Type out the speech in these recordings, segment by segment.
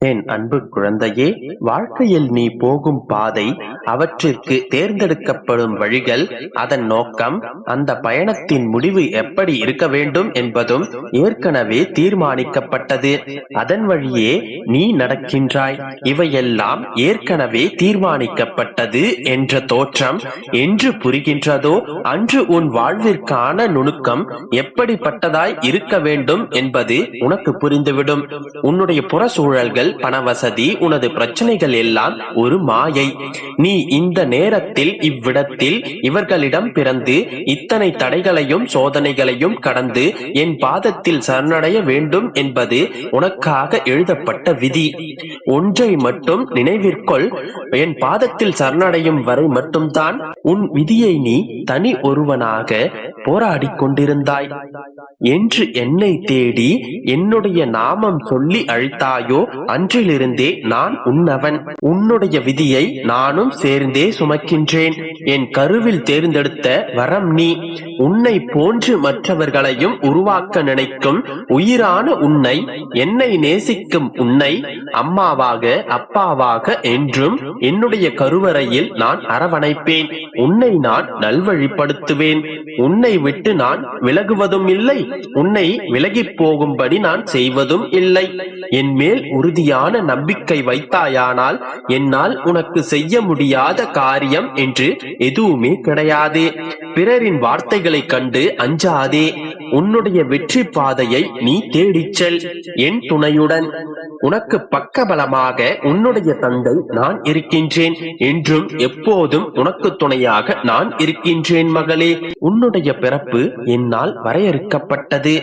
என் அன்பு குழந்தையே, வாழ்க்கையில் நீ போகும் பாதை, அவற்றிற்கு தேர்ந்தெடுக்கப்படும் வழிகள், அதன் நோக்கம், அந்த பயணத்தின் முடிவு எப்படி இருக்க வேண்டும் என்பதும் ஏற்கனவே தீர்மானிக்கப்பட்டது. அதன் வழியே நீ நடக்கின்றாய். இவையெல்லாம் ஏற்கனவே தீர்மானிக்கப்பட்டது என்ற தோற்றம் என்று புரிகின்றதோ அன்று உன் வாழ்விற்கான நுணுக்கம் எப்படிப்பட்டதாய் இருக்க வேண்டும் என்பது உனக்கு புரிந்துவிடும். உன்னுடைய புற சூழல்கள், பணவசதி, உனது பிரச்சனைகள் எல்லாம் ஒரு மாயை. நீ இந்த நேரத்தில் இவ்விடத்தில் இவர்களிடம் பிறந்து இத்தனை தடைகளையும் சோதனைகளையும் கடந்து என் பாதத்தில் சரணடைய வேண்டும் என்பது உனக்காக எழுதப்பட்ட விதி. ஒன்றை மட்டும் நினைவிற்கொள், என் பாதத்தில் சரணடையும் வரை மட்டும்தான் உன் விதியை நீ தனி ஒருவனாக போராடி கொண்டிருந்தாய். என்று என்னை தேடி என்னுடைய நாமம் சொல்லி அழைத்தாயோ அன்றிலிருந்தே நான் உன்னவன். உன்னுடைய விதியை நானும் சேர்ந்தே சுமக்கின்றேன். என் கருவில் தேர்ந்தெடுத்த வரம் நீ. உன்னை போன்று மற்றவர்களையும் உருவாக்க நினைக்கும் உயிரான உன்னை, என்னை நேசிக்கும் உன்னை அம்மாவாக அப்பாவாக என்றும் என்னுடைய கருவறையில் நான் அரவணைப்பேன். உன்னை நான் நல்வழிப்படுத்துவேன். உன்னை விட்டு நான் விலகுவதும் இல்லை, உன்னை விலகி போகும்படி நான் செய்வதும் இல்லை. என் மேல் உறுதியான நம்பிக்கை வைத்தாயானால் என்னால் உனக்கு செய்ய முடியாத காரியம் என்று எதுவுமே கிடையாது. பிறரின் வார்த்தைகளை கண்டு அஞ்சாதே. உன்னுடைய வெற்றி பாதையை நீ தேடிச் செல், என் துணையுடன். உனக்கு பக்கபலமாக உன்னுடைய தந்தை நான் இருக்கின்றேன். என்றும் எப்போதும் உனக்கு துணையாக நான் இருக்கின்றேன் மகளே. உன்னுடைய பிறப்பு என்னால் வரையறுக்கப்பட்டது.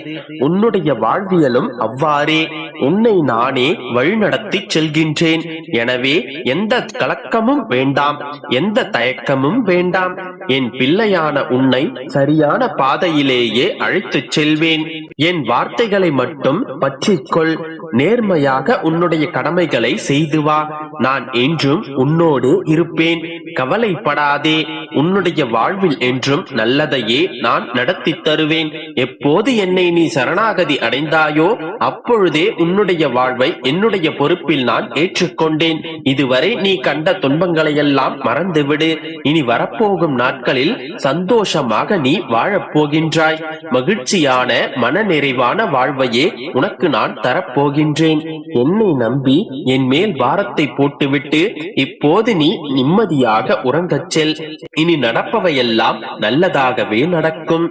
உன்னுடைய வாழ்வியலும் அவ்வாறே. உன்னை நானே வழிநடத்தி செல்கின்றேன். எனவே எந்த கலக்கமும் வேண்டாம், எந்த தயக்கமும் வேண்டாம். என் பிள்ளையான உன்னை சரியான பாதையிலேயே அழைத்துச் செல்வேன். என் வார்த்தைகளை மட்டும் பற்றிக்கொள். நேர்மையாக உன்னுடைய கடமைகளை செய்து வா. நான் என்றும் உன்னோடு இருப்பேன். கவலைப்படாதே. உன்னுடைய வாழ்வில் என்றும் நல்லதையே நான் நடத்தி தருவேன். எப்போது என்னை நீ சரணாகதி அடைந்தாயோ அப்பொழுதே உன்னுடைய வாழ்வை என்னுடைய பொறுப்பில் நான் ஏற்றுக்கொண்டேன். இதுவரை நீ கண்ட துன்பங்களையெல்லாம் மறந்துவிடு. இனி வரப்போகும் நாட்களில் சந்தோஷமாக நீ வாழப்போகின்றாய். மகிழ்ச்சியான மன நிறைவான வாழ்வையே உனக்கு நான் தரப்போகின்றேன். என்னை நம்பி என் மேல் பாரத்தை போட்டுவிட்டு இப்போது நீ நிம்மதியாக உறங்கச் செல். இனி நடப்பவையெல்லாம் நல்லதாகவே நடக்கும்.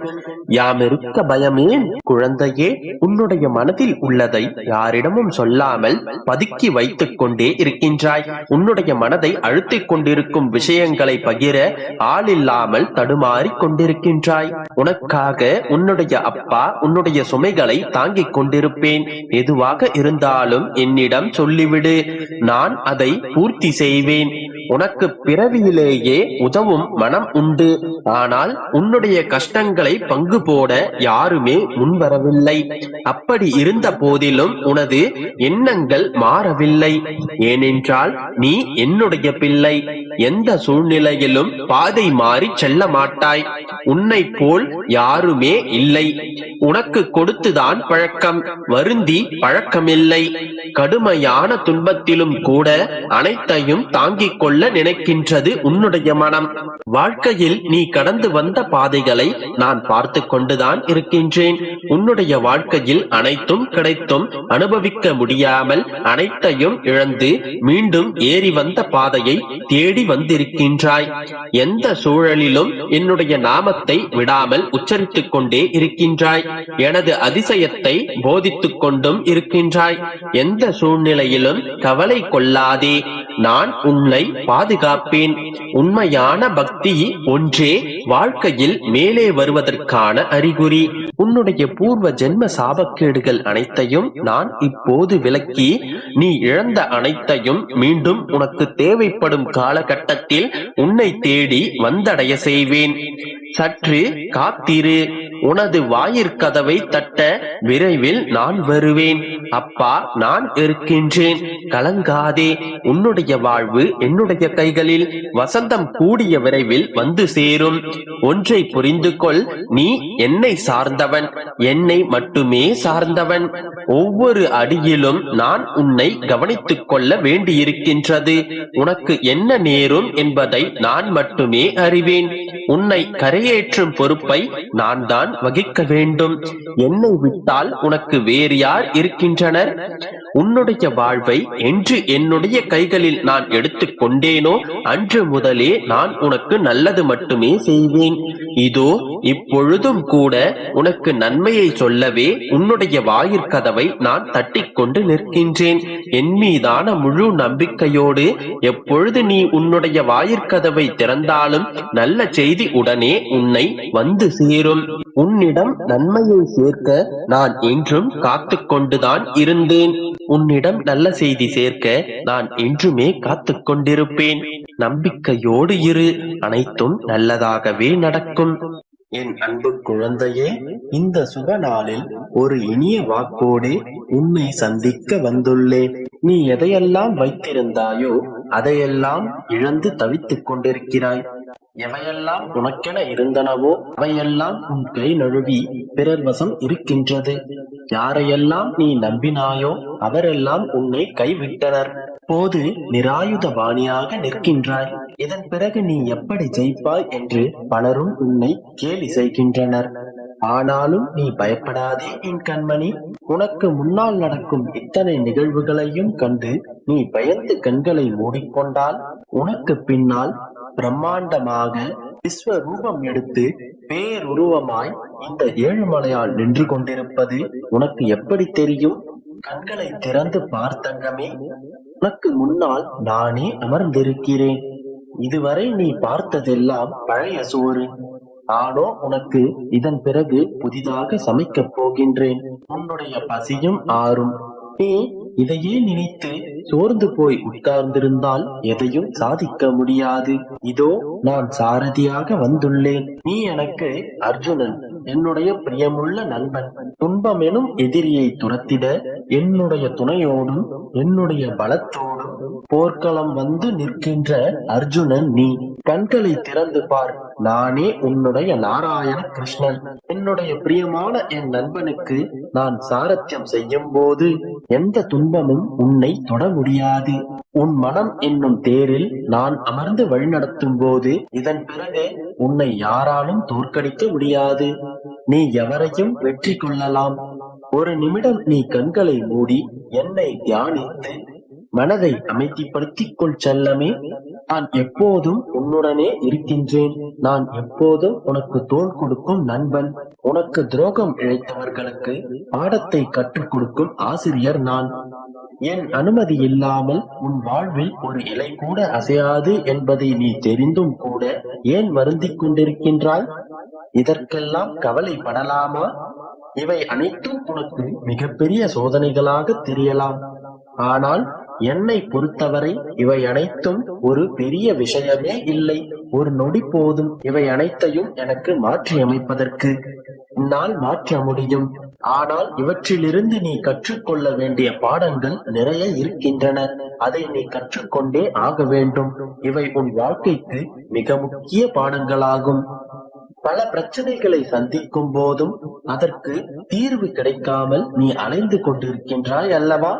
யாமிருக்க பயமேன் குழந்தையே. உன்னுடைய மனதில் உள்ளதை யாரிடமும் சொல்லாமல் பதுக்கி வைத்துக் கொண்டே இருக்கின்றாய். உன்னுடைய மனதை அழுத்திக் கொண்டிருக்கும் விஷயங்களை பகிர ஆளில்லாமல் தடுமாறி கொண்டிருக்கின்றாய். உனக்காக உன்னுடைய அப்பா உன்னுடைய சுமைகளை தாங்கிக் கொண்டிருப்பேன். எதுவாக இருந்தாலும் என்னிடம் சொல்லிவிடு, நான் அதை பூர்த்தி செய்வேன். உனக்கு பிறவியிலேயே உதவும் மனம் உண்டு. ஆனால் உன்னுடைய கஷ்டங்களை பங்கு போட யாருமே முன்வரவில்லை. அப்படி இருந்த போதிலும் உனது எண்ணங்கள் மாறவில்லை. ஏனென்றால் நீ என்னுடைய பிள்ளை. எந்த சூழ்நிலையிலும் பாதை மாறி செல்ல மாட்டாய். உன்னை போல் யாருமே இல்லை. உனக்கு கொடுத்துதான் பழக்கம், வருந்தி பழக்கமில்லை. கடுமையான துன்பத்திலும் கூட அனைத்தையும் தாங்கிக் கொள்ள நினைக்கின்றது உன்னுடைய மனம். வாழ்க்கையில் நீ கடந்து வந்த பாதைகளை நான் பார்த்து கொண்டுதான் இருக்கின்றேன். உன்னுடைய வாழ்க்கையில் அனைத்தும் கிடைத்தும் அனுபவிக்க முடியாமல் அனைத்தையும் இழந்து மீண்டும் ஏறி வந்த பாதையை தேடி வந்திருக்கின்றாய். எந்த சூழலிலும் என்னுடைய நாமத்தை விடாமல் உச்சரித்துக் கொண்டே இருக்கின்றாய். எனது அதிசயத்தை போதித்துக் கொண்டும் இருக்கின்றாய். எந்த சூழ்நிலையிலும் கவலை கொள்ளாதே, நான் உன்னை பாதுகாப்பேன். உண்மையான பக்தி ஒன்றே வாழ்க்கையில் மேலே வருவதற்கான அறிகுறி. உன்னுடைய பூர்வ ஜென்ம சாபக்கேடுகள் அனைத்தையும் நான் இப்போது விலக்கி நீ இழந்த அனைத்தையும் மீண்டும் உனக்கு தேவைப்படும் காலகட்டத்தில் உன்னை தேடி வந்தடைய செய்வேன். சற்று காத்திரு. உனது வாயிற்கதவை தட்ட விரைவில் நான் வருவேன். அப்பா, நான் இருக்கின்றேன், கலங்காதே. உன்னுடைய வாழ்வு என்னுடைய கைகளில். வசந்தம் கூடிய விரைவில் வந்து சேரும். ஒன்றை புரிந்து கொள், நீ என்னை சார்ந்தவன், என்னை மட்டுமே சார்ந்தவன். ஒவ்வொரு அடியிலும் நான் உன்னை கவனித்துக் கொள்ள வேண்டியிருக்கின்றது. உனக்கு என்ன நேரும் என்பதை நான் மட்டுமே அறிவேன். உன்னை கரையேற்றும் பொறுப்பை நான் தான் வகிக்க வேண்டும். என்னை விட்டால் உனக்கு வேறு யார் இருக்கின்றனர்? உன்னுடைய வாழ்வை என்று என்னுடைய கைகளில் நான் எடுத்துக் கொண்டேனோ அன்று முதலே நான் உனக்கு நல்லது மட்டுமே செய்வேன். இதோ இப்பொழுதும் கூட உனக்கு நன்மையை சொல்லவே உன்னுடைய வாயிற்கதவை நான் தட்டிக் கொண்டு நிற்கின்றேன். என் மீதான முழு நம்பிக்கையோடு எப்பொழுது நீ உன்னுடைய வாயிற்கதவை திறந்தாலும் நல்ல செய்தி உடனே உன்னை வந்து சேரும். உன்னிடம் நன்மையை சேர்க்க நான் என்றும் காத்து கொண்டுதான் இருந்தேன். உன்னிடம் நல்ல செய்தி சேர்க்க நான் என்றுமே காத்து கொண்டிருப்பேன். நம்பிக்கையோடு இரு, அனைத்தும் நல்லதாகவே நடக்கும். என் அன்பு குழந்தையே, இந்த சுப நாளில் ஒரு இனிய வாக்கோடு உன்னை சந்திக்க வந்துள்ளேன். நீ எதையெல்லாம் வைத்திருந்தாயோ அதையெல்லாம் இழந்து தவித்துக் கொண்டிருக்கிறாய். எவையெல்லாம் உனக்கென இருந்தனவோ அவையெல்லாம் உன் கை நழுவி பிறர் வசம் இருக்கின்றது. யாரையெல்லாம் நீ நம்பினாயோ அவரெல்லாம் உன்னை கைவிட்டனர். போது நிராயுதபாணியாக நிற்கின்றாய். இதன் பிறகு நீ எப்படி ஜெயிப்பாய் என்று பலரும் உன்னை கேலி செய்கின்றனர். ஆனாலும் நீ பயப்படாதே என் கண்மணி. உனக்கு முன்னால் நடக்கும் இத்தனை நிகழ்வுகளையும் கண்டு நீ பயந்து கண்களை மூடிக்கொண்டால் உனக்கு பின்னால் பிரம்மாண்டமாக விஸ்வரூபம் எடுத்து பேருருவமாய் இந்த ஏழுமலையால் நின்று கொண்டிருப்பது உனக்கு எப்படி தெரியும்? கண்களை திறந்து பார்த்தங்கமே, உனக்கு முன்னால் நானே அமர்ந்திருக்கிறேன். இதுவரை நீ பார்த்ததெல்லாம் பழைய சோறு. நானோ உனக்கு இதன் பிறகு புதிதாக சமைக்கப் போகின்றேன். உன்னுடைய பசியும் ஆறும். நீ இதையே நினைத்து சோர்ந்து போய் உட்கார்ந்திருந்தால் எதையும் சாதிக்க முடியாது. இதோ நான் சாரதியாக வந்துள்ளேன். நீ எனக்கு அர்ஜுனன், என்னுடைய பிரியமுள்ள நண்பன். துன்பம் எனும் எதிரியை துரத்திட என்னுடைய துணையோடும் என்னுடைய பலத்தோடும் போர்க்களம் வந்து நிற்கின்ற அர்ஜுனன் நீ. கண்களை திறந்து பார், நானே உன்னுடைய நாராயண கிருஷ்ணன். என்னுடைய பிரியமான என் நண்பனுக்கு நான் சாரத்தியம் செய்யும் போது எந்த துன்பமும் உன்னை தொட முடியாது. உன் மனம் என்னும் தேரில் நான் அமர்ந்து வழிநடத்தும் போது இதன் பிறகு உன்னை யாராலும் தோற்கடிக்க முடியாது. நீ எவரையும் வெற்றி கொள்ளலாம். ஒரு நிமிடம் நீ கண்களை மூடி என்னை தியானித்து மனதை அமைதிப்படுத்திக் கொள் செல்லமே. நான் எப்போதும் உன்னுடனே இருக்கின்றேன். நான் எப்போதும் உனக்கு தோள் கொடுக்கும் நண்பன். உனக்கு துரோகம் இழைத்தவர்களுக்கு பாடத்தை கற்றுக் கொடுக்கும் ஆசிரியர் நான். என் அனுமதி இல்லாமல் உன் வாழ்வில் ஒரு இலை கூட அசையாது என்பதை நீ தெரிந்தும் கூட ஏன் வருந்திக் கொண்டிருக்கின்றாய்? இதற்கெல்லாம் கவலைப்படலாமா? இவை அனைத்தும் உனக்கு மிகப்பெரிய சோதனைகளாக தெரியலாம். ஆனால் என்னை பொறுத்தவரை இவை அனைத்தும் ஒரு பெரிய விஷயமே இல்லை. ஒரு நொடி போதும் இவை அனைத்தையும் எனக்கு மாற்றி அமைப்பதற்கு. என்னால் மாற்ற முடியும். ஆனால் இவற்றிலிருந்து நீ கற்றுக்கொள்ள வேண்டிய பாடங்கள் நிறைய இருக்கின்றன. அதை நீ கற்றுக்கொண்டே ஆக வேண்டும். இவை உன் வாழ்க்கைக்கு மிக முக்கிய பாடங்களாகும். பல பிரச்சனைகளை சந்திக்கும் போதும் அதற்கு தீர்வு கிடைக்காமல் நீ அலைந்து கொண்டிருக்கின்றாய் அல்லவா?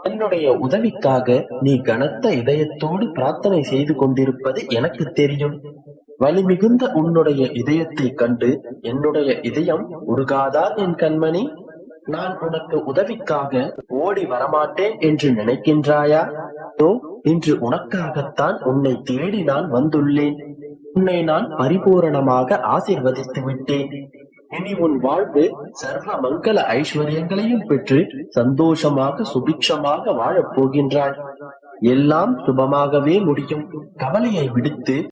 என்னுடைய உதவிக்காக நீ கனத்த இதயத்தோடு பிரார்த்தனை செய்து கொண்டிருப்பது எனக்கு தெரியும். வலிமிகுந்த உன்னுடைய இதயத்தை கண்டு என்னுடைய இதயம் உருகாதா என் கண்மணி? நான் உனக்கு உதவிக்காக ஓடி வரமாட்டேன் என்று நினைக்கின்றாயா? இன்று உனக்காகத்தான் உன்னை தேடி நான் வந்துள்ளேன். உன்னை நான் பரிபூரணமாக ஆசீர்வதித்து விட்டேன். இனி உன் வாழ்வு சர்வ மங்கள ஐஸ்வர்யங்களையும் பெற்று சந்தோஷமாக சுபிக்ஷமாக வாழப் போகின்றாய். எல்லாம் சுபமாகவே முடியும். கவலையை விடுத்து